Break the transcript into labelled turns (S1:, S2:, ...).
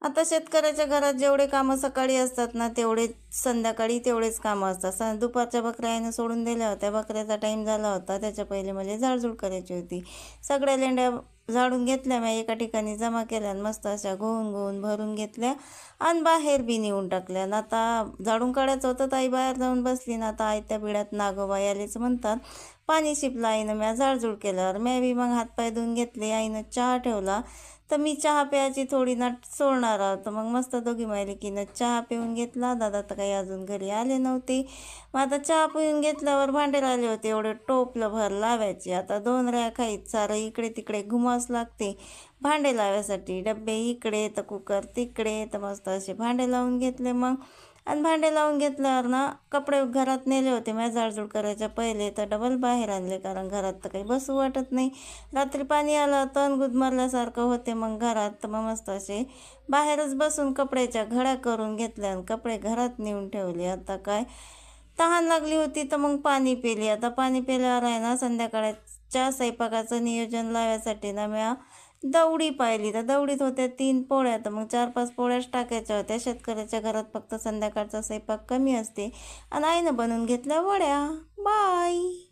S1: आता शेतकऱ्याच्या घरात जेवढे कामं सकाळी असतात ना, तेवढे संध्याकाळी तेवढेच कामं असतात. दुपारच्या बकऱ्या आईनं सोडून दिल्या होत्या. बकऱ्याचा टाईम झाला होता. त्याच्या पहिले मला झाडझूड करायची होती. सगळ्या लेंड्या झाडून घेतल्या मी एका ठिकाणी जमा केल्या आणि मस्त अशा गोवून भरून घेतल्या आणि बाहेर बी नेऊन टाकल्या. आणि आता झाडून काढायचं होतं, ताई बाहेर जाऊन बसली ना. आता आयत्या बिळात नागोबा यालेच म्हणतात. पाणी शिपलं आईनं, म्या झाडझूड केल्यावर मी बी मग हातपाय धुवून घेतले. आईनं चहा ठेवला, तर मी चहा प्यायची थोडी ना सोडणार आहोत. तर मग मस्त दोघी मायलेकीनं चहा पिऊन घेतला. दादा तर काही अजून घरी आले नव्हते. मग आता चहा पिऊन घेतल्यावर भांडे राहिले होते, एवढे टोपलं भर लावायचे. आता 2 रॅक आहेत, सारं इकडे तिकडे घुमावंच लागते भांडे लावायसाठी. डब्बे इकडे तर कुकर तिकडे, तर मस्त असे भांडे लावून घेतले मग. आणि भांडे लावून घेतल्यावर ना कपडे घरात नेले होते मी झाडझूड करायच्या पहिले, तर डबल बाहेर आणले, कारण घरात तर काही बसू वाटत नाही. रात्री पाणी आलं तण गुदमरल्यासारखं होते मग घरात. तर मग मस्त असे बाहेरच बसून कपड्याच्या घड्या करून घेतल्या आणि कपडे घरात नेऊन ठेवले. आता काय तहान लागली होती तर मग पाणी पिली. आता पाणी पिल्यावर आहे ना, संध्याकाळच्या स्वयंपाकाचं नियोजन लावायसाठी ना मी दवडी पाहिली. तर दवडीत होत्या 3 पोळ्या, तर मग 4-5 पोळ्याच टाकायच्या होत्या. शेतकऱ्याच्या घरात फक्त संध्याकाळचा स्वयंपाक कमी असते. आणि आईनं बनवून घेतल्या वड्या. बाय.